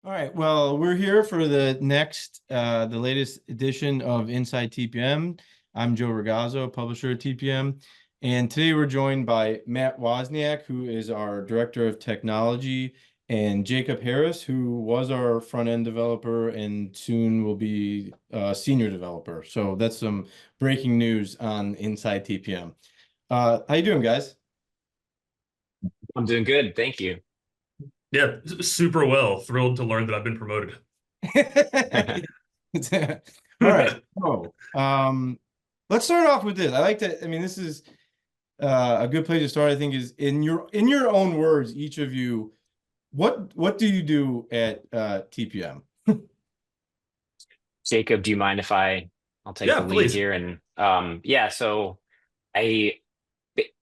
All right. Well, we're here for the latest edition of Inside TPM. I'm Joe Ragazzo, publisher at TPM, and today we're joined by Matt Wozniak, who is our director of technology, and Jacob Harris, who was our front end developer and soon will be a senior developer. So that's some breaking news on Inside TPM. How you doing, guys? I'm doing good, thank you. Yeah, super well. Thrilled to learn that I've been promoted. All right. So, let's start off with this. I like to, I mean, this is a good place to start, I think, is in your own words, each of you, what do you do at TPM? Jacob, do you mind if I'll take Yeah, the lead please. here? And yeah, so I b-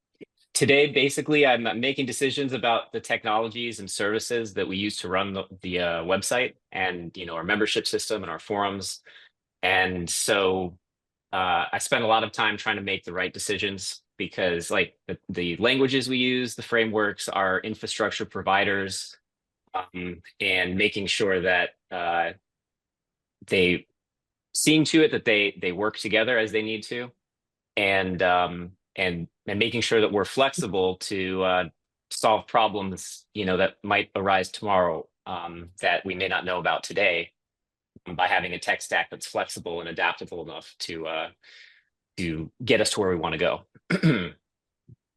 today basically I'm making decisions about the technologies and services that we use to run the website and our membership system and our forums. And so I spend a lot of time trying to make the right decisions because like the languages we use, the frameworks, our infrastructure providers, and making sure that they seeing to it that they work together as they need to, and making sure that we're flexible to solve problems that might arise tomorrow, that we may not know about today, by having a tech stack that's flexible and adaptable enough to get us to where we want to go.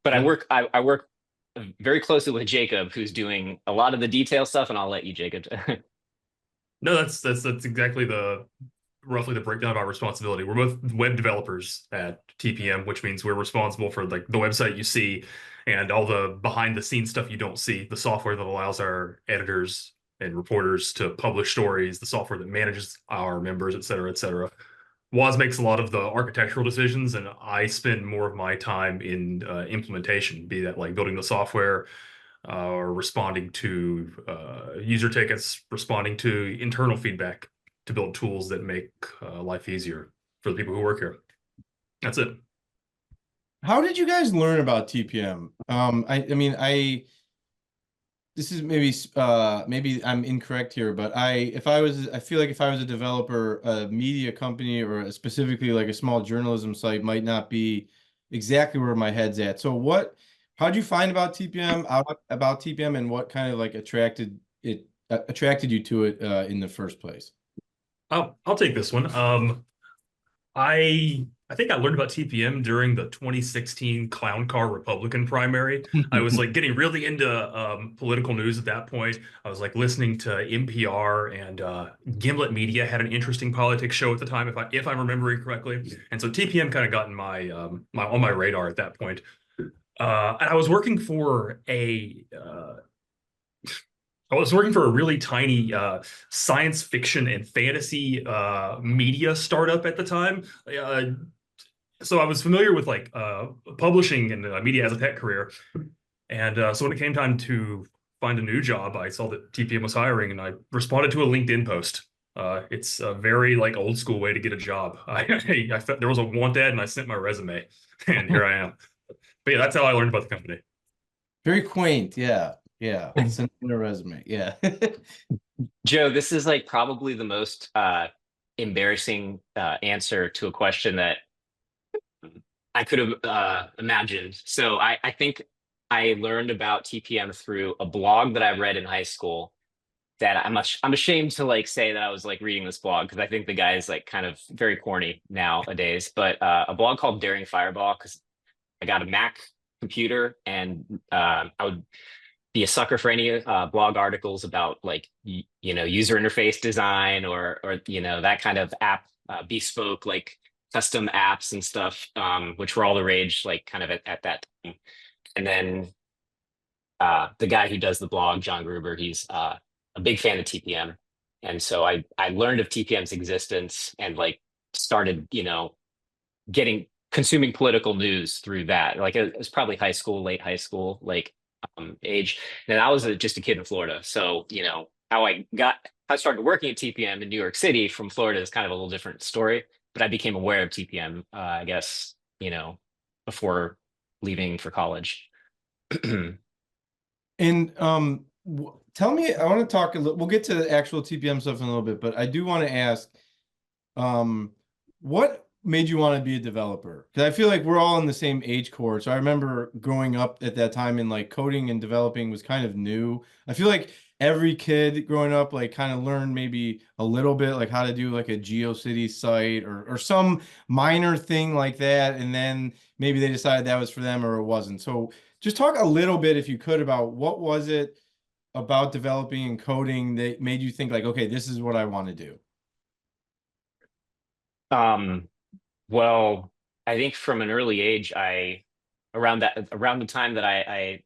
But I work very closely with Jacob, who's doing a lot of the detail stuff, and I'll let you, Jacob. No, that's exactly the roughly the breakdown of our responsibility. We're both web developers at TPM, which means we're responsible for like the website you see and all the behind the scenes stuff you don't see, the software that allows our editors and reporters to publish stories, the software that manages our members, et cetera, et cetera. Woz makes a lot of the architectural decisions, and I spend more of my time in implementation, be that like building the software, or responding to user tickets, responding to internal feedback to build tools that make life easier for the people who work here. That's it. How did you guys learn about TPM? I mean, this is maybe I'm incorrect here, but I feel like if I was a developer, a media company or specifically like a small journalism site might not be exactly where my head's at. So how'd you find about TPM and what kind of like attracted you to it in the first place? I'll take this one. I think I learned about TPM during the 2016 clown car Republican primary. I was like getting really into political news at that point. I was like listening to NPR, and Gimlet Media had an interesting politics show at the time, if I'm remembering correctly. And so TPM kind of got in my on my radar at that point. And I was working for a really tiny science fiction and fantasy media startup at the time. So I was familiar with like publishing and media as a tech career. And so when it came time to find a new job, I saw that TPM was hiring, and I responded to a LinkedIn post. It's a very like old school way to get a job. I felt there was a want ad, and I sent my resume, and here I am. But yeah, that's how I learned about the company. Very quaint. Yeah. Yeah. Send in a resume. Yeah. Joe, this is like probably the most embarrassing answer to a question that I could have imagined. So I think I learned about TPM through a blog that I read in high school, that I'm ashamed to like say that I was like reading this blog, because I think the guy is like kind of very corny nowadays. But a blog called Daring Fireball, because I got a Mac computer, and I would be a sucker for any blog articles about like user interface design, or that kind of app, bespoke like custom apps and stuff, which were all the rage like kind of at that time. And then the guy who does the blog, John Gruber, he's a big fan of TPM, and so I learned of TPM's existence and like started getting consuming political news through that. Like it was probably high school, late high school, like age. And I was just a kid in Florida, so how I started working at TPM in New York City from Florida is kind of a little different story. But I became aware of TPM, I guess, before leaving for college. And tell me, I want to talk a little, we'll get to the actual TPM stuff in a little bit, but I do want to ask, um, what made you want to be a developer? Because I feel like we're all in the same age cohort. So I remember growing up at that time and like coding and developing was kind of new. I feel like every kid growing up like kind of learned maybe a little bit like how to do like a GeoCities site or some minor thing like that. And then maybe they decided that was for them or it wasn't. So just talk a little bit if you could about what was it about developing and coding that made you think like, okay, this is what I want to do? Um, well, I think from an early age, around the time that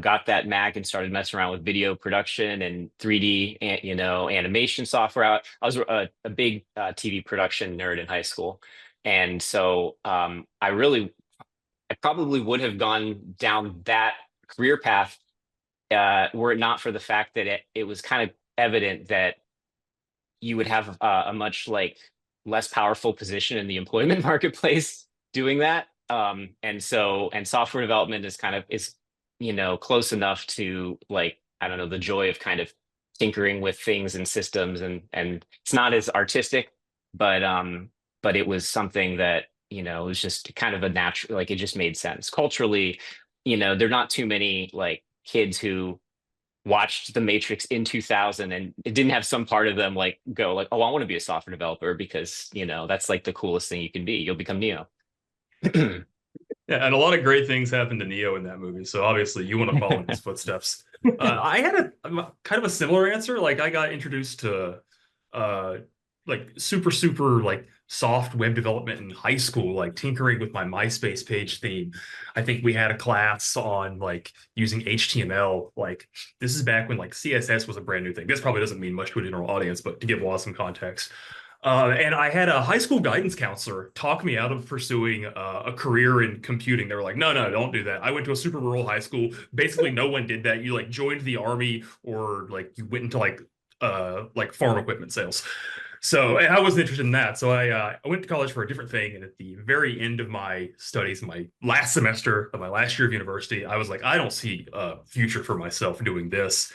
got that Mac and started messing around with video production and 3D and animation software. I was a big TV production nerd in high school, and so I probably would have gone down that career path were it not for the fact that it was kind of evident that you would have a much like less powerful position in the employment marketplace doing that. And software development is close enough to like, I don't know, the joy of kind of tinkering with things and systems, and it's not as artistic, but it was something that, it was just kind of a natural, like it just made sense culturally. There are not too many like kids who watched The Matrix in 2000 and it didn't have some part of them like go like, oh, I want to be a software developer because, that's like the coolest thing you can be. You'll become Neo. Yeah, and a lot of great things happened to Neo in that movie. So obviously, you want to follow in his footsteps. I had a kind of a similar answer. Like I got introduced to uh like super like soft web development in high school, like tinkering with my MySpace page theme. I think we had a class on like using HTML. Like this is back when like CSS was a brand new thing. This probably doesn't mean much to a general audience, but to give Woz some context. And I had a high school guidance counselor talk me out of pursuing a career in computing. They were like, no, don't do that. I went to a super rural high school. Basically, no one did that. You like joined the army or like you went into like farm equipment sales. So and I wasn't interested in that. So I went to college for a different thing. And at the very end of my studies, my last semester of my last year of university, I was like, I don't see a future for myself doing this.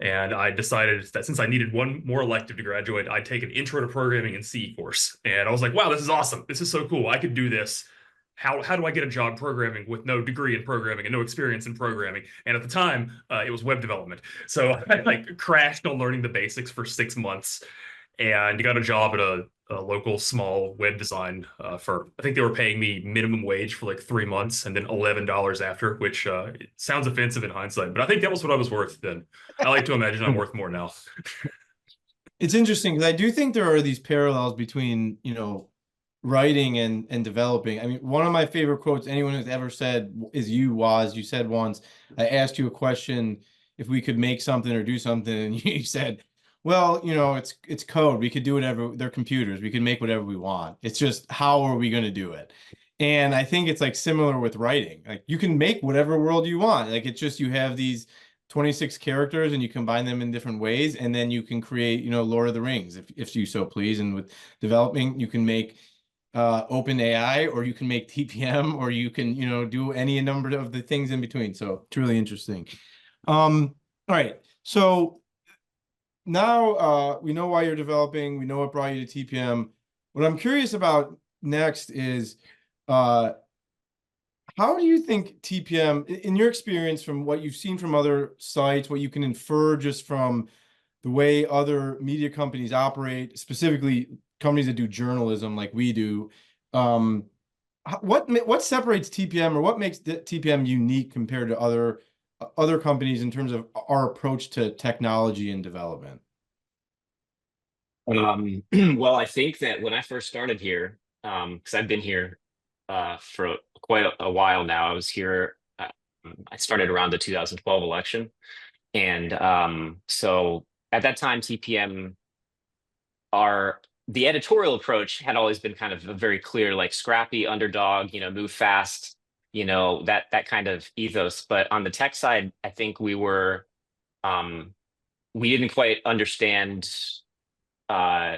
And I decided that since I needed one more elective to graduate, I'd take an intro to programming and C course. And I was like, wow, this is awesome. This is so cool. I could do this. How do I get a job programming with no degree in programming and no experience in programming? And at the time, it was web development. So I like crashed on learning the basics for 6 months and got a job at a local small web design firm. I think they were paying me minimum wage for like 3 months and then $11 after, which it sounds offensive in hindsight, but I think that was what I was worth then. I like to imagine I'm worth more now. It's interesting because I do think there are these parallels between, writing and developing. I mean, one of my favorite quotes anyone has ever said is you, Woz. You said once, I asked you a question if we could make something or do something, and you said, well, it's code. We could do whatever. They're computers. We can make whatever we want. It's just how are we going to do it? And I think it's like similar with writing. Like you can make whatever world you want. Like it's just you have these 26 characters and you combine them in different ways, and then you can create, Lord of the Rings if you so please. And with developing, you can make open AI, or you can make TPM, or you can, do any number of the things in between. So truly interesting. All right. So now we know why you're developing. We know what brought you to TPM. What I'm curious about next is how do you think TPM, in your experience, from what you've seen from other sites, what you can infer just from the way other media companies operate, specifically companies that do journalism like we do, what separates TPM, or what makes TPM unique compared to other companies in terms of our approach to technology and development? Well, I think that when I first started here, because I've been here for quite a while now. I was here. I started around the 2012 election, and so at that time, TPM, our the editorial approach had always been kind of a very clear, like scrappy underdog, move fast, that kind of ethos. But on the tech side, I think um, we didn't quite understand uh,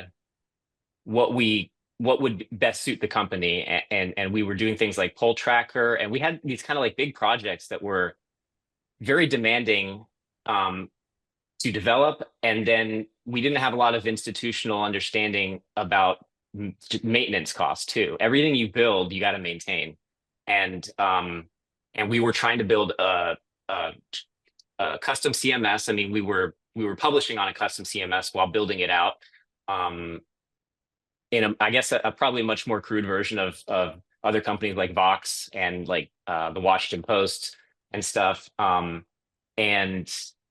what would best suit the company, and we were doing things like poll tracker, and we had these kind of like big projects that were very demanding, um, to develop, and then we didn't have a lot of institutional understanding about maintenance costs too. Everything you build, you got to maintain, and we were trying to build a custom CMS. I mean, we were publishing on a custom CMS while building it out. In a, I guess a probably much more crude version of other companies like Vox and like the Washington Post and stuff. And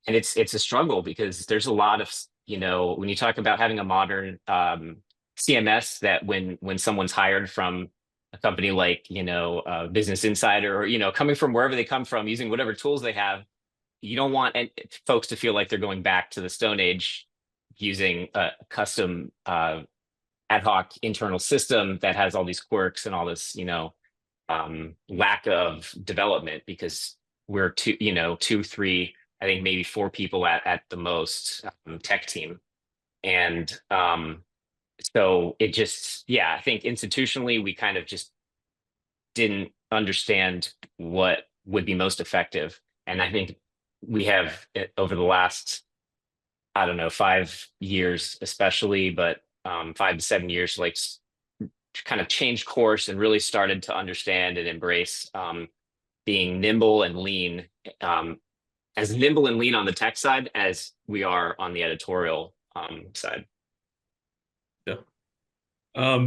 it's a struggle because there's a lot of, you know, when you talk about having a modern CMS, that when someone's hired from a company like, you know, Business Insider, or, you know, coming from wherever they come from, using whatever tools they have, you don't want folks to feel like they're going back to the Stone Age using a custom ad hoc internal system that has all these quirks and all this, you know, lack of development, because we're two, three, I think maybe four people at the most, tech team. And so it just, yeah, I think institutionally we kind of just didn't understand what would be most effective. And I think we have, over the last, I don't know, 5 years especially, but 5 to 7 years, like kind of changed course and really started to understand and embrace being nimble and lean, as nimble and lean on the tech side as we are on the editorial side. Yeah.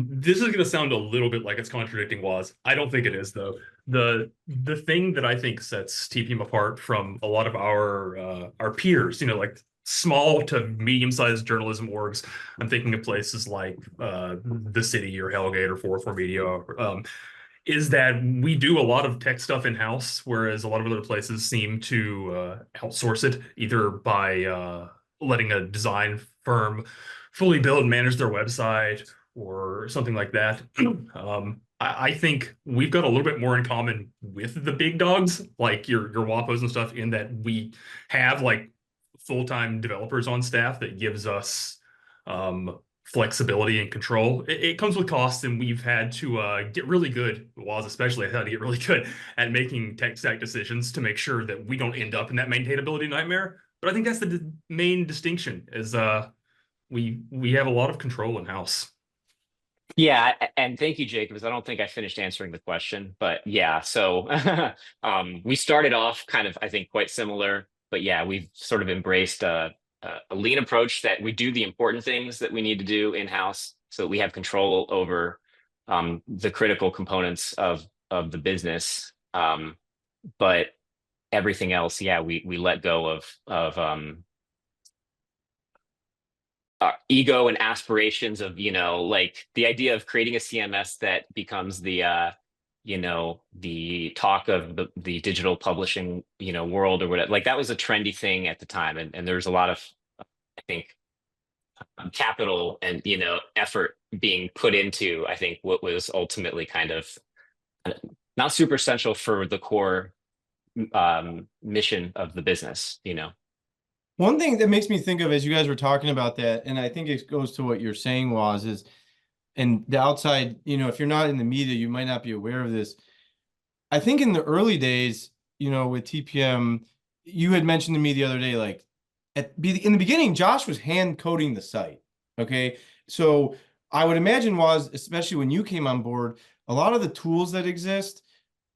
This is going to sound a little bit like it's contradicting Woz. I don't think it is, though. The thing that I think sets TPM apart from a lot of our peers, you know, like small to medium-sized journalism orgs, I'm thinking of places like The City or Hellgate or 404 Media, is that we do a lot of tech stuff in-house, whereas a lot of other places seem to outsource it, either by letting a design firm fully build and manage their website or something like that. I think we've got a little bit more in common with the big dogs, like your WAPOs and stuff, in that we have like full-time developers on staff that gives us flexibility and control. It comes with costs, and we've had to get really good, Woz especially, had to get really good at making tech stack decisions to make sure that we don't end up in that maintainability nightmare. But I think that's the main distinction, is we have a lot of control in-house. Yeah, and thank you, Jake, because I don't think I finished answering the question. But yeah, so we started off kind of, I think, quite similar. But yeah, we've sort of embraced a lean approach, that we do the important things that we need to do in-house, so that we have control over the critical components of the business. But everything else, yeah, we let go of ego and aspirations of, you know, like the idea of creating a CMS that becomes the you know, the talk of the digital publishing, you know, world or whatever. Like that was a trendy thing at the time, and there's a lot of, I think, capital and, you know, effort being put into, I think, what was ultimately kind of not super essential for the core mission of the business, you know. One thing that makes me think of, as you guys were talking about that, and I think it goes to what you're saying, is, and the outside, you know, if you're not in the media, you might not be aware of this. I think in the early days, you know, with TPM, you had mentioned to me the other day, like in the beginning, Josh was hand coding the site. Okay. So I would imagine especially when you came on board, a lot of the tools that exist,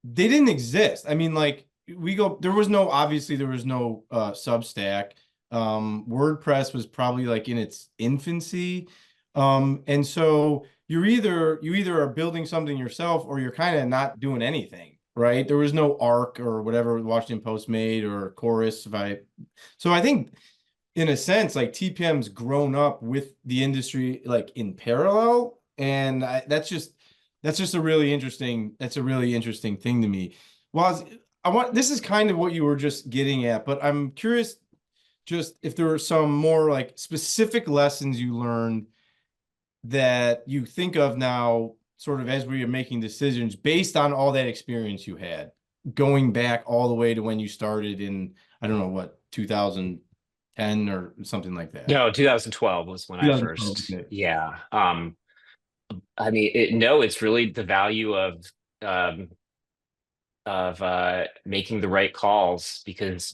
they didn't exist. I mean, like there was no Substack. WordPress was probably like in its infancy. And so you either are building something yourself, or you're kind of not doing anything, right? There was no Arc or whatever Washington Post made, or Chorus. So I think in a sense, like TPM's grown up with the industry, like in parallel. And that's just a really interesting thing to me. This is kind of what you were just getting at, but I'm curious just if there are some more like specific lessons you learned that you think of now, sort of as we are making decisions based on all that experience you had, going back all the way to when you started in, I don't know, what, 2010 or something like that. No, 2012 was when I first, okay. yeah. I mean, it's really the value of making the right calls, because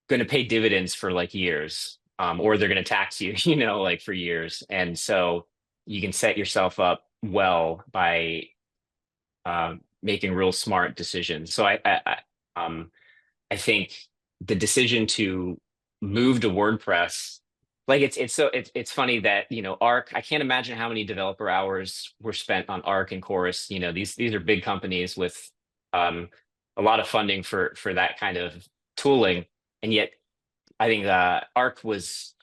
going to pay dividends for like years, or they're going to tax you, like for years. And so you can set yourself up well by making real smart decisions. So I think the decision to move to WordPress, like it's funny that Arc. I can't imagine how many developer hours were spent on Arc and Chorus. These are big companies with a lot of funding for that kind of tooling, and yet I think Arc was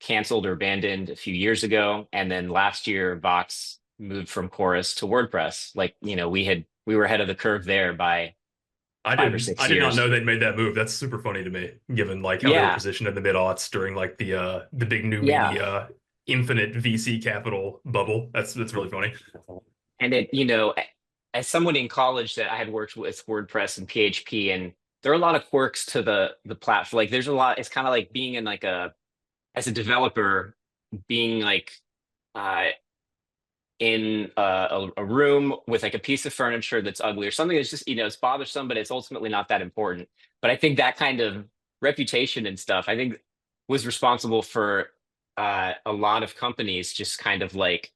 canceled or abandoned a few years ago, and then last year Vox moved from Chorus to WordPress. Like we were ahead of the curve there by I 5 or 6 did not years. know they'd made that move. That's super funny to me, given like how they were Yeah, positioned in the mid-aughts during like the big new yeah. media infinite VC capital bubble. That's really funny. And as someone in college that I had worked with WordPress and PHP, and there are a lot of quirks to the platform. Like there's a lot. It's kind of like being in like as a developer, being like uh, in a room with like a piece of furniture that's ugly or something that's just it's bothersome, but it's ultimately not that important. But I think that kind of reputation and stuff, I think, was responsible for a lot of companies just kind of like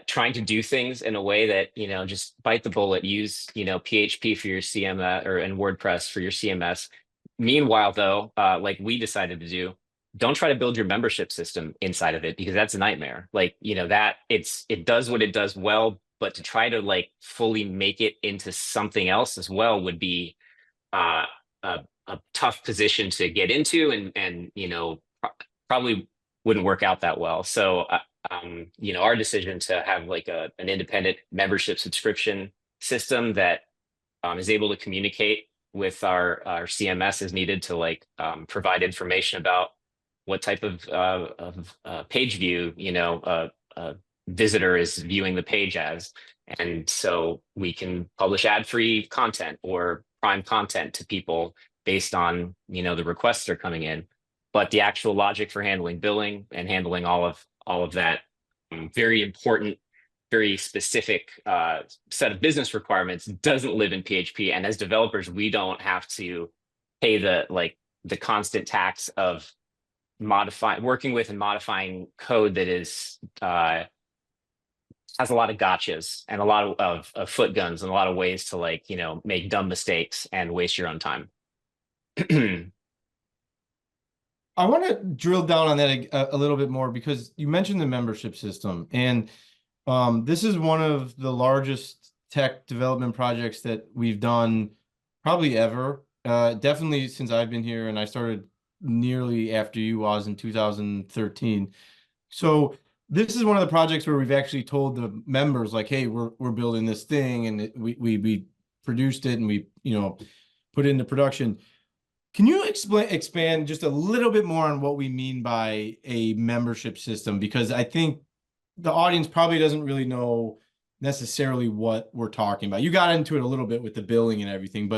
trying to do things in a way that just bite the bullet, use PHP for your CMS and WordPress for your CMS. Meanwhile, though, like we decided to do, don't try to build your membership system inside of it, because that's a nightmare. Like that it does what it does well, but to try to like fully make it into something else as well would be uh, a tough position to get into, and probably wouldn't work out that well. So our decision to have like an independent membership subscription system that is able to communicate with our CMS as needed to like provide information about what type of page view a visitor is viewing the page as, and so we can publish ad-free content or prime content to people based on the requests that are coming in. But the actual logic for handling billing and handling all of that very important, very specific set of business requirements doesn't live in PHP. And as developers, we don't have to pay the constant tax of working with and modifying code that is has a lot of gotchas and a lot of foot guns and a lot of ways to like make dumb mistakes and waste your own time. I want to drill down on that a little bit more, because you mentioned the membership system, and this is one of the largest tech development projects that we've done probably ever. Definitely since I've been here, and I started nearly after you was in 2013. So this is one of the projects where we've actually told the members like, hey, we're building this thing, and we produced it, and we put it into production. Can you expand just a little bit more on what we mean by a membership system? Because I think the audience probably doesn't really know necessarily what we're talking about. You got into it a little bit with the billing and everything,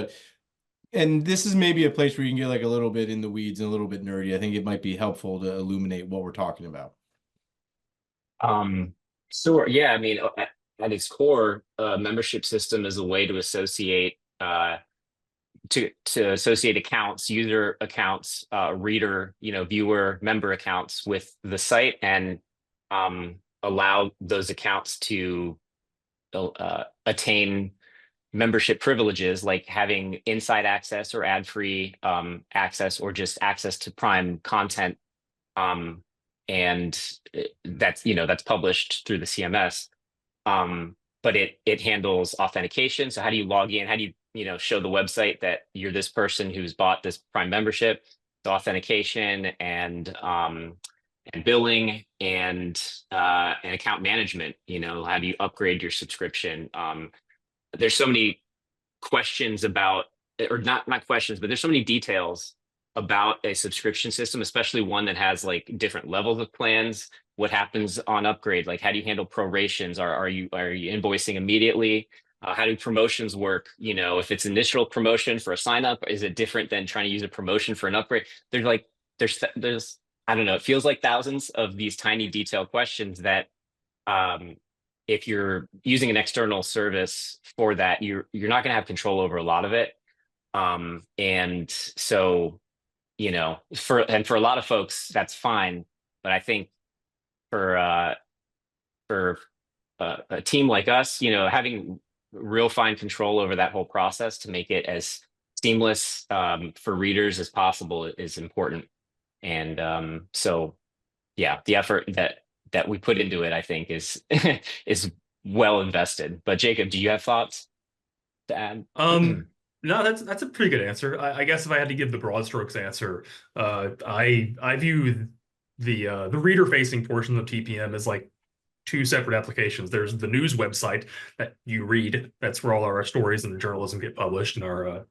and this is maybe a place where you can get like a little bit in the weeds and a little bit nerdy. I think it might be helpful to illuminate what we're talking about. Sure. Yeah. I mean, at its core, membership system is a way to associate to associate accounts, user accounts, reader, viewer, member accounts with the site, and allow those accounts to attain membership privileges, like having inside access or ad-free access, or just access to prime content. And that's published through the CMS. But it handles authentication. So how do you log in? How do you show the website that you're this person who's bought this Prime membership? The authentication and billing and account management. How do you upgrade your subscription? There's so many questions about, or not questions, but there's so many details about a subscription system, especially one that has like different levels of plans. What happens on upgrade? Like, how do you handle prorations? Are you invoicing immediately? How do promotions work? If it's initial promotion for a sign up, is it different than trying to use a promotion for an upgrade? There's I don't know. It feels like thousands of these tiny detailed questions that, if you're using an external service for that, you're not going to have control over a lot of it. And so, for a lot of folks, that's fine. But I think for for a team like us, having real fine control over that whole process to make it as seamless for readers as possible is important. And so, yeah, the effort that we put into it, I think, is is well invested. But Jacob, do you have thoughts to add? No, that's a pretty good answer. I guess if I had to give the broad strokes answer, I view the reader facing portion of TPM as like two separate applications. There's the news website that you read. That's where all our stories and journalism get published and our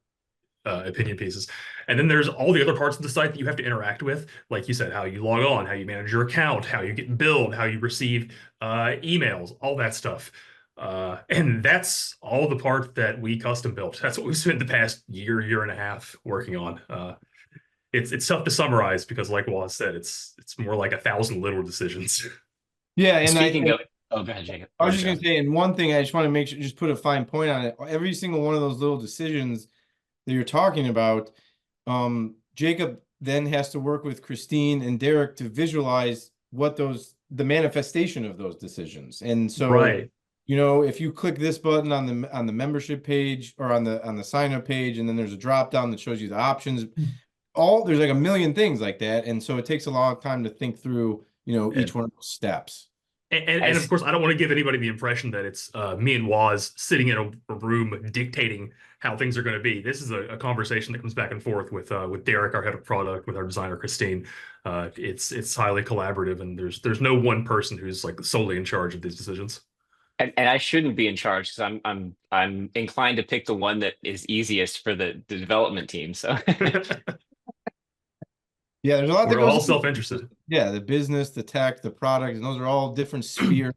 opinion pieces. And then there's all the other parts of the site that you have to interact with, like you said, how you log on, how you manage your account, how you get billed, how you receive emails, all that stuff. And that's all the part that we custom built. That's what we spent the past year and a half working on. It's tough to summarize because, like Woz said, it's more like 1,000 little decisions. Yeah, and Speaking of, oh, go ahead, Jacob. I was just going to say, and one thing I just want to make sure, just put a fine point on it. Every single one of those little decisions that you're talking about, Jacob then has to work with Christine and Derek to visualize what the manifestation of those decisions. And so, right. If you click this button on the membership page or on the sign up page, and then there's a drop down that shows you the options, there's like a million things like that. And so it takes a long time to think through, each one of those steps. And of course, I don't want to give anybody the impression that it's me and Woz sitting in a room dictating how things are going to be. This is a conversation that comes back and forth with Derek, our head of product, with our designer Christine. It's highly collaborative, and there's no one person who's like solely in charge of these decisions. And I shouldn't be in charge because I'm inclined to pick the one that is easiest for the development team. So yeah, there's a lot that we're goes all self-interested. Yeah, the business, the tech, the product, and those are all different spheres.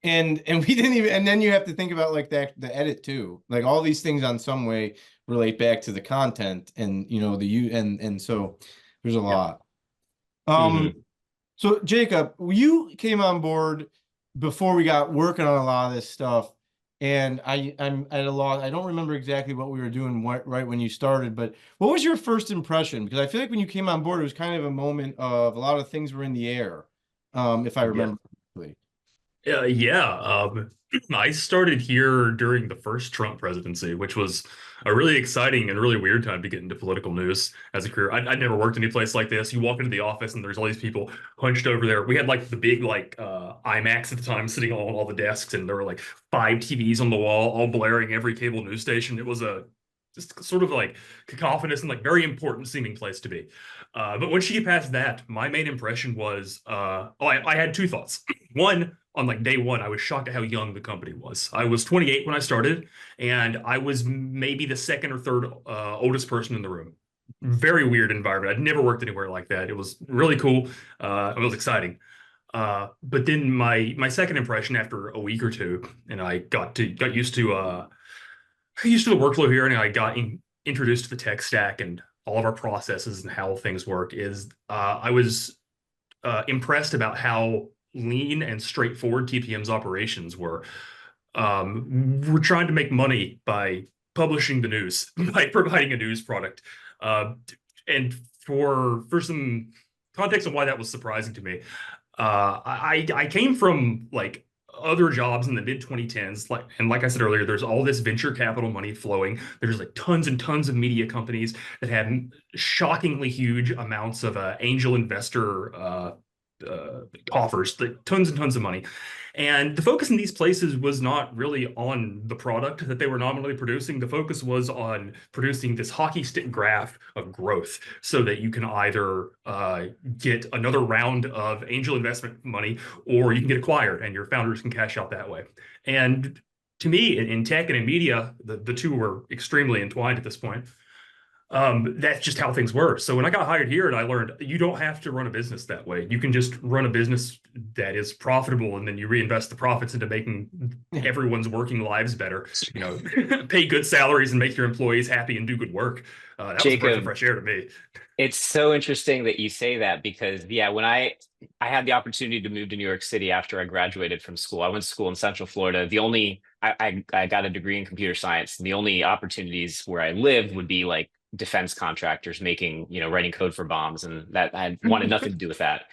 And we didn't even, and then you have to think about like the edit too. Like all these things on some way relate back to the content and and so there's a lot. So Jacob, you came on board before we got working on a lot of this stuff. And I'm at a loss. I don't remember exactly what we were doing right when you started, but what was your first impression? Because I feel like when you came on board, it was kind of a moment of a lot of things were in the air, if I remember correctly. I started here during the first Trump presidency, which was a really exciting and really weird time to get into political news as a career. I'd never worked any place like this. You walk into the office and there's all these people hunched over there. We had like the big IMAX at the time sitting on all the desks, and there were like 5 TVs on the wall, all blaring every cable news station. It was just sort of like cacophonous and like very important seeming place to be. But once you get past that, my main impression was, I had 2 thoughts. One, on like day one, I was shocked at how young the company was. I was 28 when I started, and I was maybe the second or third oldest person in the room. Very weird environment. I'd never worked anywhere like that. It was really cool. It was exciting. But then my second impression after a week or two, and I got used to the workflow here, and I got introduced to the tech stack and all of our processes and how things work. Is I was impressed about how lean and straightforward TPM's operations were. We're trying to make money by publishing the news, by providing a news product. And for some context on why that was surprising to me, I came from like other jobs in the mid 2010s, like I said earlier, there's all this venture capital money flowing. There's like tons and tons of media companies that have shockingly huge amounts of angel investor offers, tons and tons of money. And the focus in these places was not really on the product that they were nominally producing. The focus was on producing this hockey stick graph of growth so that you can either get another round of angel investment money, or you can get acquired and your founders can cash out that way. And to me, in tech and in media, the two were extremely entwined at this point. that's just how things were. So when I got hired here and I learned you don't have to run a business that way. You can just run a business that is profitable and then you reinvest the profits into making everyone's working lives better. You know, pay good salaries and make your employees happy and do good work. That was a breath of Jacob, fresh air to me. it's so interesting that you say that because yeah, when I had the opportunity to move to New York City after I graduated from school. I went to school in Central Florida. The only I got a degree in computer science. And the only opportunities where I lived would be like defense contractors making, writing code for bombs, and that I wanted nothing to do with that.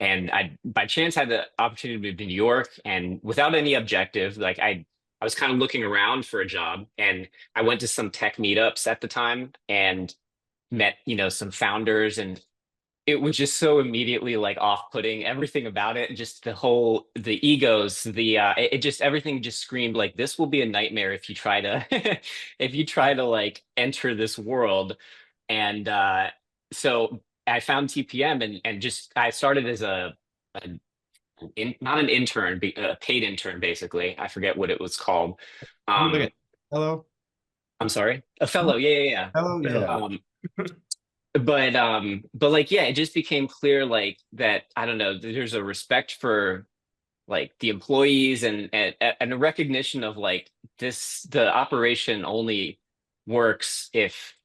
And I by chance had the opportunity to move to New York, and without any objective, like I was kind of looking around for a job, and I went to some tech meetups at the time and met some founders, and it was just so immediately like off-putting, everything about it, just the egos, it just everything just screamed like this will be a nightmare if you try to if you try to like enter this world. And so I found TPM, and just I started as not an intern, a paid intern, basically. I forget what it was called. Like um hello, I'm sorry, a fellow, yeah. hello, yeah. Um, but like yeah, it just became clear like that, I don't know, there's a respect for like the employees, and a recognition of like the operation only works if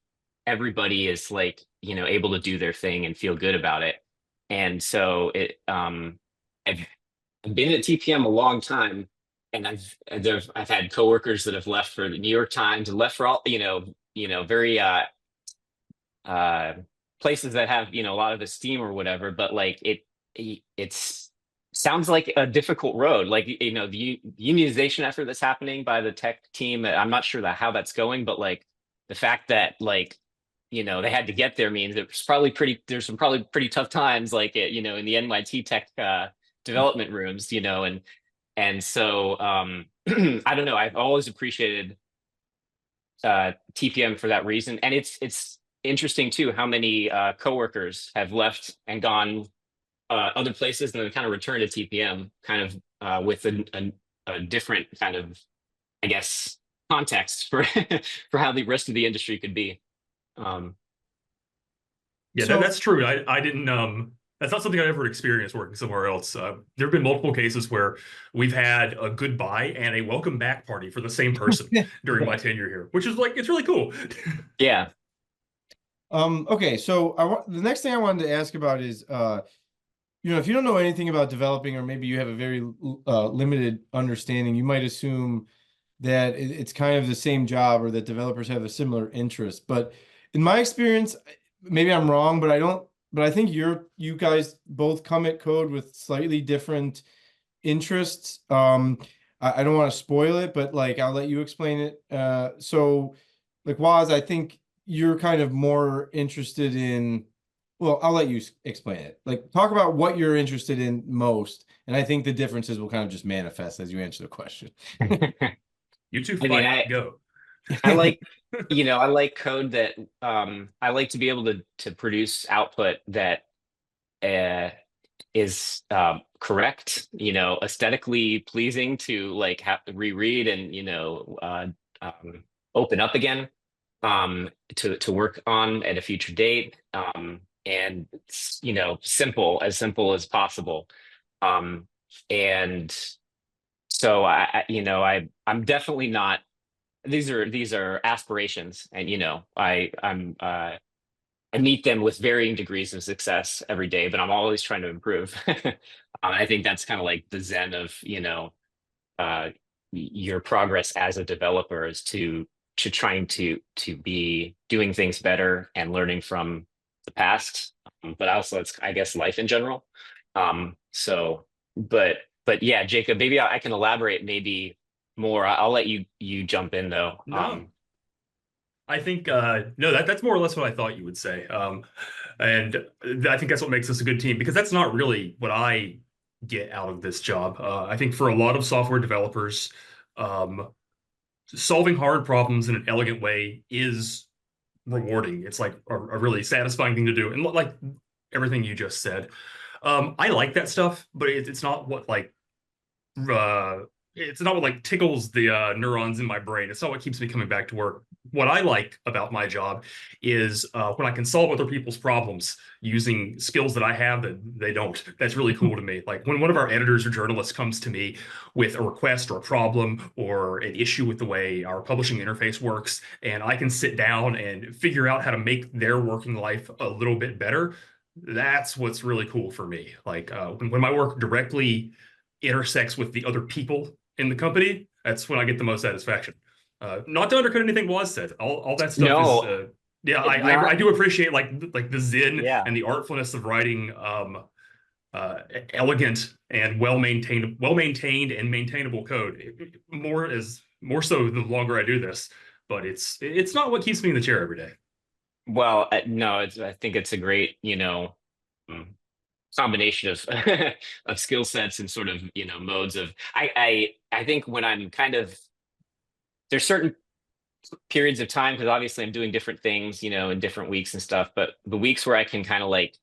everybody is like able to do their thing and feel good about it. And so I've been at TPM a long time, and I've had coworkers that have left for the New York Times and left for all very uh places that have a lot of esteem or whatever, but like it's sounds like a difficult road, like the unionization effort that's happening by the tech team. I'm not sure how that's going, but like the fact that like they had to get there means there's some probably pretty tough times like in the NYT tech development rooms, and so I don't know, I've always appreciated TPM for that reason. And it's interesting too how many coworkers have left and gone other places and then kind of returned to TPM, kind of with a different kind of, I guess, context for for how the rest of the industry could be. Um, Yeah, So that's true. I didn't that's not something I ever experienced working somewhere else. There have been multiple cases where we've had a goodbye and a welcome back party for the same person during my tenure here, which is like it's really cool. yeah. okay, so the next thing I wanted to ask about is if you don't know anything about developing, or maybe you have a very limited understanding, you might assume that it's kind of the same job, or that developers have a similar interest. But in my experience, maybe I'm wrong, but I think you guys both come at code with slightly different interests. I don't want to spoil it, but like I'll let you explain it. So like Woz, I think you're kind of more interested in, well, I'll let you explain it. Like talk about what you're interested in most, and I think the differences will kind of just manifest as you answer the question. You two I mean, fight, go. I like, I like code that I like to be able to produce output that uh, is correct, aesthetically pleasing to like have to reread and open up again, to work on at a future date, and simple as possible. And so I'm definitely not. These are aspirations, and I meet them with varying degrees of success every day, but I'm always trying to improve. I think that's kind of like the zen of your progress as a developer is to trying to be doing things better and learning from the past, but also it's, I guess, life in general. So, but yeah, Jacob, maybe I can elaborate maybe more. I'll let you jump in though. No, I think no, that's more or less what I thought you would say. And I think that's what makes us a good team because that's not really what I get out of this job. I think for a lot of software developers, um, solving hard problems in an elegant way is rewarding. It's like a really satisfying thing to do. And like everything you just said, I like that stuff, but it's not what like uh, it's not what like tickles the neurons in my brain. It's not what keeps me coming back to work. What I like about my job is when I can solve other people's problems using skills that I have that they don't. That's really cool to me. Like when one of our editors or journalists comes to me with a request or a problem or an issue with the way our publishing interface works, and I can sit down and figure out how to make their working life a little bit better, that's what's really cool for me. Like when my work directly intersects with the other people in the company, that's when I get the most satisfaction. Not to undercut anything Was said. All that stuff is No, yeah, it's I not. do appreciate like the zen Yeah. and the artfulness of writing elegant and well maintained and maintainable code. More so the longer I do this, but it's not what keeps me in the chair every day. Well, no, I think it's a great, mm, combination of of skill sets and sort of, modes of I think when I'm kind of there's certain periods of time because obviously I'm doing different things, in different weeks and stuff, but the weeks where I can kind of like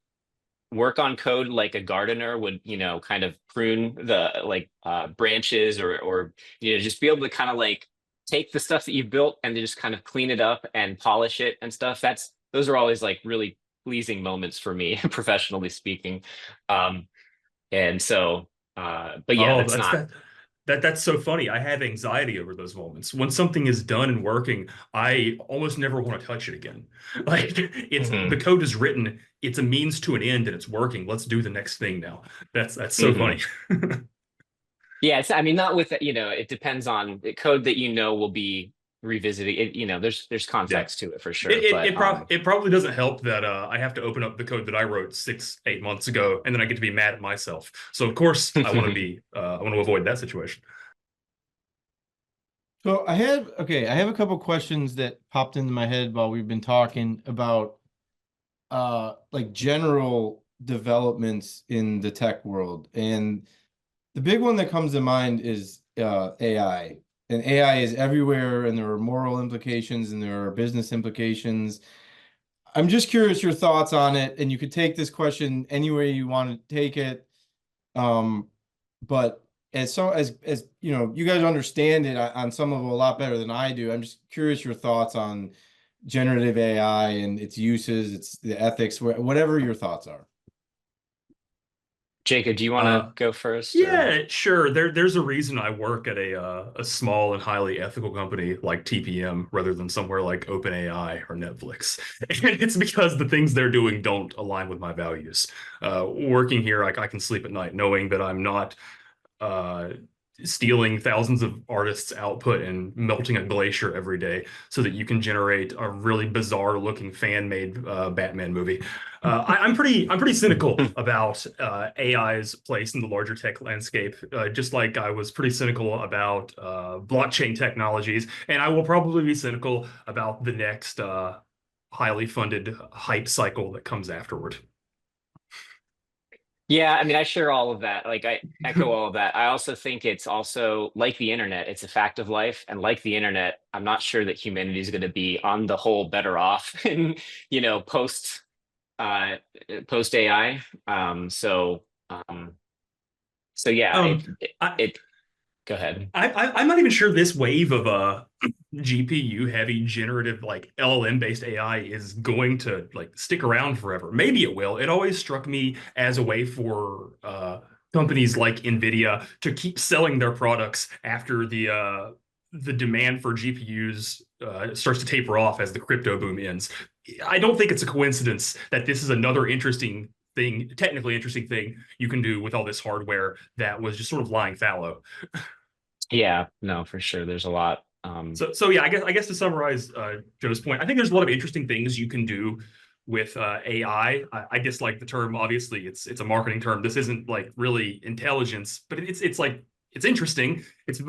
work on code like a gardener would, kind of prune the like branches or just be able to kind of like take the stuff that you've built and just kind of clean it up and polish it and stuff. Those are always like really pleasing moments for me, professionally speaking. Um, and so, but yeah, Oh, that's not. that's so funny. I have anxiety over those moments. When something is done and working, I almost never want to touch it again. Like it's the Mhm, code is written, it's a means to an end and it's working. Let's do the next thing now. That's so funny. mhm. Yeah, I mean, not with, it depends on the code that will be revisiting it, there's Yeah. context to it for It sure. it But it, prob it probably doesn't help that I have to open up the code that I wrote 8 months ago and then I get to be mad at myself. So of course I want to avoid that situation. So I have a couple questions that popped into my head while we've been talking about like general developments in the tech world. And the big one that comes to mind is AI. And AI is everywhere, and there are moral implications and there are business implications. I'm just curious your thoughts on it, and you could take this question any way you want to take it. Um, but as you know, you guys understand it on some level a lot better than I do. I'm just curious your thoughts on generative AI and its uses, its the ethics, whatever your thoughts are. Jacob, do you want to Uh, go first or? Yeah, sure. There's a reason I work at a small and highly ethical company like TPM rather than somewhere like OpenAI or Netflix. And it's because the things they're doing don't align with my values. Working here, I can sleep at night knowing that I'm not uh, stealing thousands of artists' output and melting a glacier every day so that you can generate a really bizarre looking fan made Batman movie. I'm pretty cynical about AI's place in the larger tech landscape, just like I was pretty cynical about blockchain technologies, and I will probably be cynical about the next highly funded hype cycle that comes afterward. Yeah, I mean, I share all of that. Like, I echo all of that. I also think it's also like the internet, it's a fact of life. And like the internet, I'm not sure that humanity is going to be on the whole better off in, post uh post AI. Um so yeah, Um, I, it go ahead. I'm not even sure this wave of GPU heavy generative like LLM based AI is going to like stick around forever. Maybe it will. It always struck me as a way for companies like Nvidia to keep selling their products after the demand for GPUs starts to taper off as the crypto boom ends. I don't think it's a coincidence that this is another interesting thing, technically interesting thing you can do with all this hardware that was just sort of lying fallow. Yeah, no, for sure. There's a lot. So yeah, I guess to summarize Joe's point, I think there's a lot of interesting things you can do with AI. I dislike the term. Obviously, it's a marketing term. This isn't like really intelligence, but it's like it's interesting. It's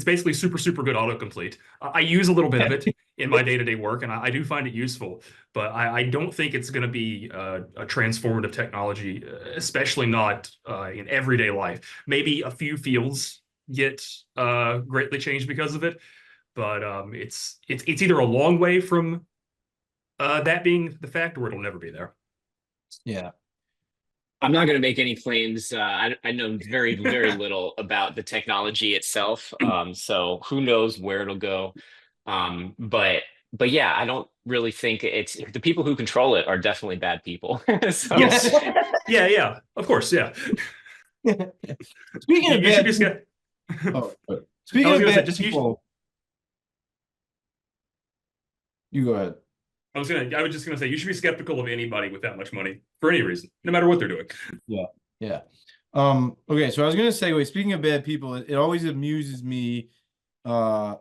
basically super good autocomplete. I use a little bit of it in my day-to-day work, and I do find it useful. But I don't think it's going to be a transformative technology, especially not in everyday life. Maybe a few fields get greatly changed because of it, but it's either a long way from that being the fact, or it'll never be there. Yeah. I'm not going to make any claims. I know very little about the technology itself. So who knows where it'll go. But yeah, I don't really think it's the people who control it are definitely bad people. So Yes. Yeah. Of course. Yeah. Speaking of You should bad be people, scared. oh, I speaking was of gonna say bad just people, you go ahead. I was just gonna say you should be skeptical of anybody with that much money for any reason, no matter what they're doing. Yeah, yeah. Okay, so I was gonna say, wait, speaking of bad people, it always amuses me. Uh,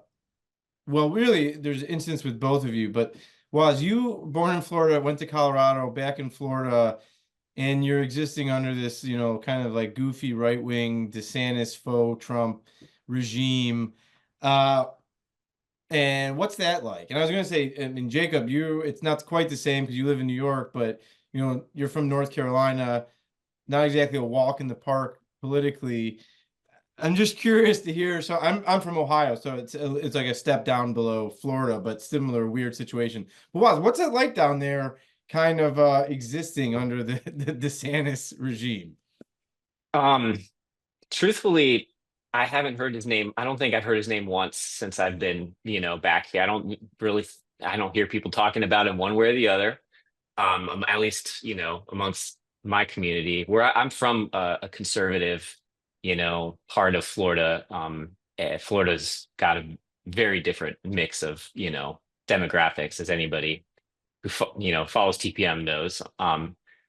well, really, there's an instance with both of you, but was you born in Florida, went to Colorado, back in Florida, and you're existing under this, kind of like goofy right-wing DeSantis faux Trump regime. Uh, and what's that like? And I was gonna say, I mean, Jacob, it's not quite the same because you live in New York, but you're from North Carolina, not exactly a walk in the park politically. I'm just curious to hear. So I'm from Ohio, so it's like a step down below Florida, but similar weird situation. But what's it like down there, kind of existing under the DeSantis regime? um, truthfully, I haven't heard his name. I don't think I've heard his name once since I've been, back here. I don't hear people talking about him one way or the other. At least, amongst my community, where I'm from, a conservative, part of Florida. Florida's got a very different mix of, demographics, as anybody who follows TPM knows.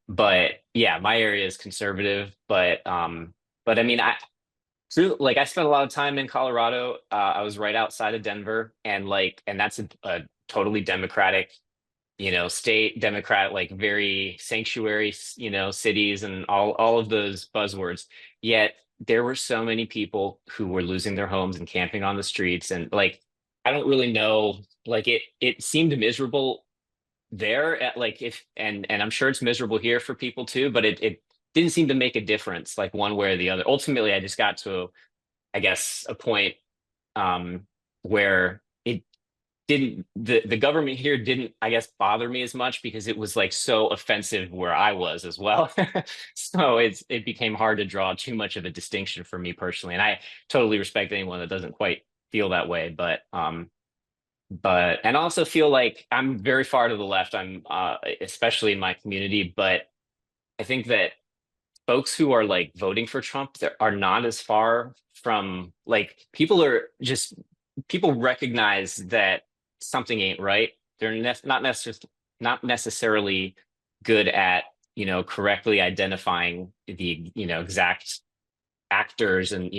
But yeah, my area is conservative, but I mean, I spent a lot of time in Colorado. I was right outside of Denver, and that's a totally democratic, state, democrat, like very sanctuary, cities and all of those buzzwords. Yet there were so many people who were losing their homes and camping on the streets, and like I don't really know, like it seemed miserable there at like if and I'm sure it's miserable here for people too, but it didn't seem to make a difference like one way or the other. Ultimately, I just got to, I guess, a point um where it didn't the government here didn't, I guess, bother me as much because it was like so offensive where I was as well. So it became hard to draw too much of a distinction for me personally. And I totally respect anyone that doesn't quite feel that way, but and also feel like I'm very far to the left. I'm especially in my community, but I think that folks who are like voting for Trump are not as far from like people recognize that something ain't right. They're not necessarily good at correctly identifying the exact actors and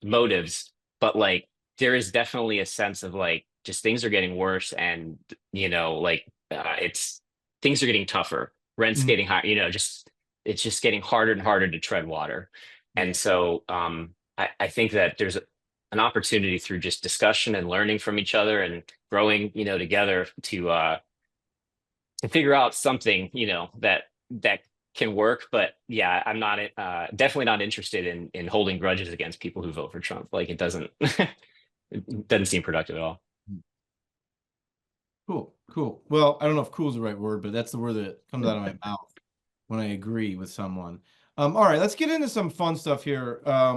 motives, but like there is definitely a sense of like just things are getting worse, and like it's things are getting tougher, rents Mhm. getting higher, just it's just getting harder and harder to tread water. Yeah. And so I think that there's an opportunity through just discussion and learning from each other and growing together to figure out something that can work. But yeah, I'm not definitely not interested in holding grudges against people who vote for Trump. Like it doesn't it doesn't seem productive at all. Cool, cool. Well, I don't know if cool is the right word, but that's the word that comes out of my mouth when I agree with someone. All right, let's get into some fun stuff here. I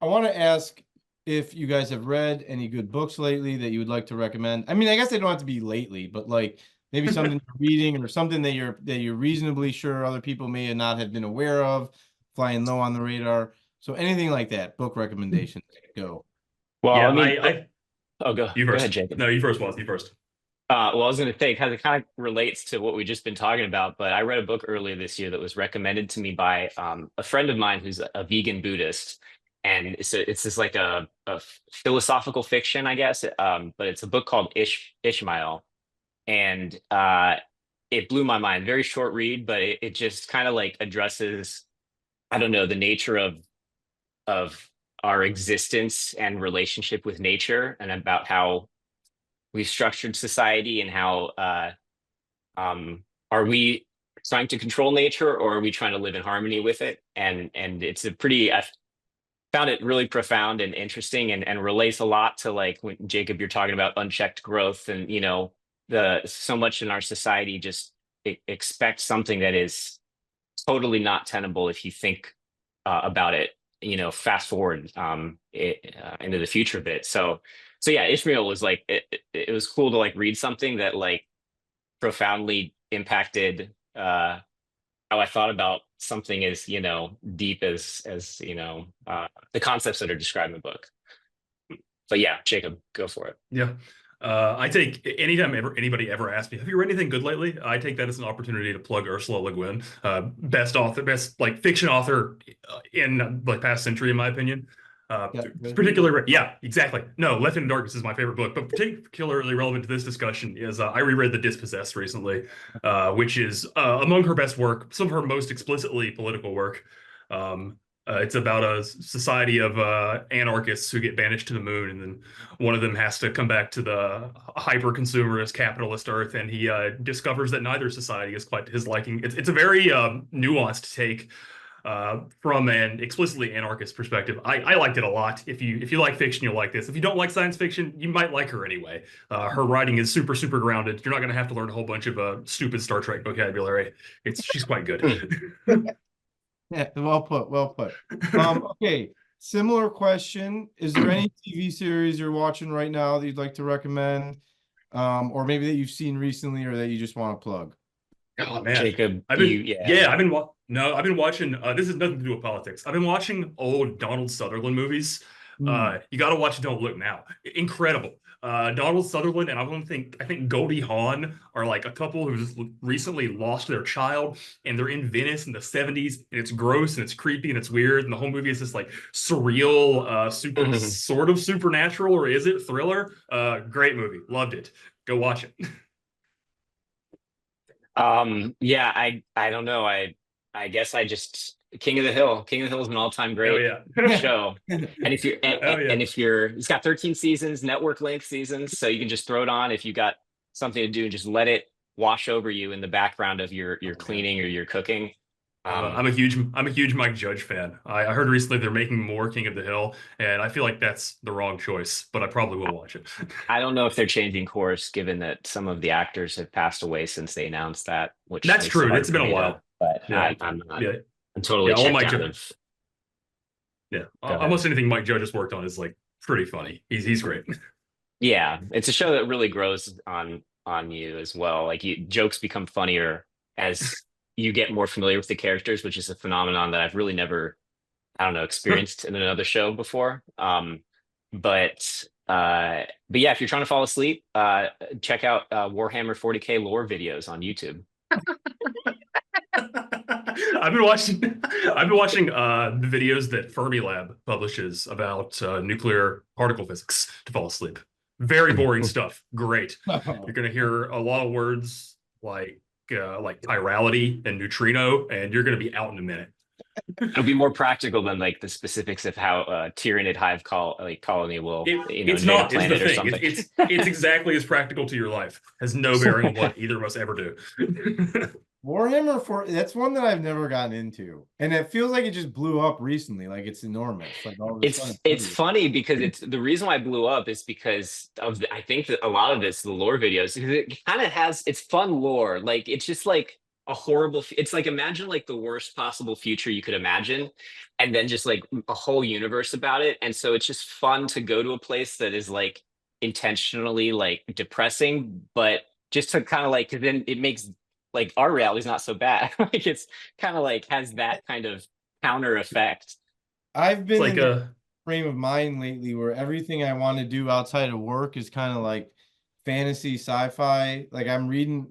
want to ask if you guys have read any good books lately that you would like to recommend. I mean, I guess they don't have to be lately, but like maybe something you're reading or something that you're reasonably sure other people may not have been aware of, flying low on the radar. So anything like that, book recommendations. Go. Well, Yeah, I mean, I you go ahead, first. Jacob. No, you first, Waz. You first. Well, I was going to say, because it kind of relates to what we've just been talking about, but I read a book earlier this year that was recommended to me by a friend of mine who's a vegan Buddhist. And it's just like a philosophical fiction, I guess. But it's a book called Ishmael. And it blew my mind. Very short read, but it just kind of like addresses, I don't know, the nature of our existence and relationship with nature, and about how we've structured society, and how are we trying to control nature, or are we trying to live in harmony with it? And it's a pretty I found it really profound and interesting, and relates a lot to like when Jacob, you're talking about unchecked growth, and the so much in our society just expect something that is totally not tenable if you think about it, fast forward into the future a bit. So yeah, Ishmael was like it was cool to like read something that like profoundly impacted how I thought about something as deep as the concepts that are described in the book. But yeah, Jacob, go for it. Yeah. I take anytime anybody ever asks me, have you read anything good lately? I take that as an opportunity to plug Ursula Le Guin, best author, best like fiction author in like past century, in my opinion. Yeah, Particularly, yeah, exactly. No, Left in Darkness is my favorite book, but particularly relevant to this discussion is I reread The Dispossessed recently, which is among her best work, some of her most explicitly political work. It's about a society of anarchists who get banished to the moon, and then one of them has to come back to the hyper-consumerist capitalist Earth, and he discovers that neither society is quite to his liking. It's a very nuanced take from an explicitly anarchist perspective. I liked it a lot. If you like fiction, you'll like this. If you don't like science fiction, you might like her anyway. Her writing is super grounded. You're not going to have to learn a whole bunch of stupid Star Trek vocabulary. She's quite good. Yeah, well put, well put. Okay, similar question. Is there any TV series you're watching right now that you'd like to recommend? Or maybe that you've seen recently or that you just want to plug? Oh man, Jacob, I've been watching. This has nothing to do with politics. I've been watching old Donald Sutherland movies. You got to watch Don't Look Now. Incredible. Donald Sutherland and I think Goldie Hawn are like a couple who just recently lost their child, and they're in Venice in the 70s, and it's gross and it's creepy and it's weird, and the whole movie is this like surreal, sort of supernatural, or is it thriller? Great movie, loved it. Go watch it. Yeah, I don't know. I guess I just King of the Hill. King of the Hill is an all-time great show. And if you're it's got 13 seasons, network length seasons, so you can just throw it on if you got something to do and just let it wash over you in the background of your cleaning or your cooking. I'm a huge Mike Judge fan. I heard recently they're making more King of the Hill, and I feel like that's the wrong choice, but I probably will watch it. I don't know if they're changing course, given that some of the actors have passed away since they announced that. Which that's true. It's been a while, but yeah. I'm totally checked out of. Yeah, almost anything Mike Judge has worked on is like pretty funny. He's great. Yeah, it's a show that really grows on you as well. Like jokes become funnier as you get more familiar with the characters, which is a phenomenon that I've really never, I don't know, experienced in another show before. But yeah, if you're trying to fall asleep, check out Warhammer 40K lore videos on YouTube. I've been watching the videos that Fermilab publishes about nuclear particle physics to fall asleep. Very boring stuff. Great. You're gonna hear a lot of words like chirality and neutrino, and you're going to be out in a minute. It'll be more practical than like the specifics of how Tyranid hive colony will, it's not planet or something. It's exactly as practical to your life. Has no bearing on what either of us ever do. Warhammer that's one that I've never gotten into, and it feels like it just blew up recently. Like it's enormous. Like it's funny because the reason why it blew up is because of I think that a lot of this the lore videos, because it kind of it's fun lore. Like it's just like a horrible. It's like imagine like the worst possible future you could imagine, and then just like a whole universe about it. And so it's just fun to go to a place that is like intentionally like depressing, but just to kind of like because then it makes like our reality is not so bad. Like it's kind of like has that kind of counter effect. I've been in a frame of mind lately where everything I want to do outside of work is kind of like fantasy sci-fi. Like I'm reading,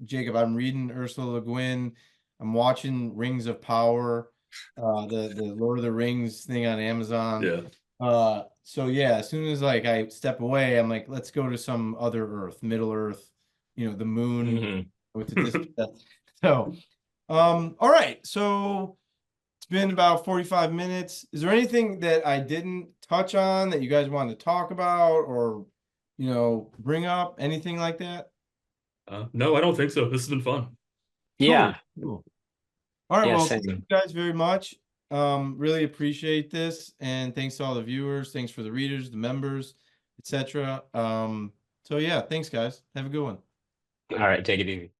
Jacob, I'm reading Ursula Le Guin. I'm watching Rings of Power, the Lord of the Rings thing on Amazon. Yeah. So yeah, as soon as like I step away, I'm like, let's go to some other Earth, Middle Earth, the moon. With the so all right, so it's been about 45 minutes. Is there anything that I didn't touch on that you guys want to talk about or bring up, anything like that? No, I don't think so. This has been fun. Yeah. Cool. All right, well, same. thank you guys very much. Really appreciate this, and thanks to all the viewers, thanks for the readers, the members, etc. So yeah, thanks guys, have a good one. All right, take it easy.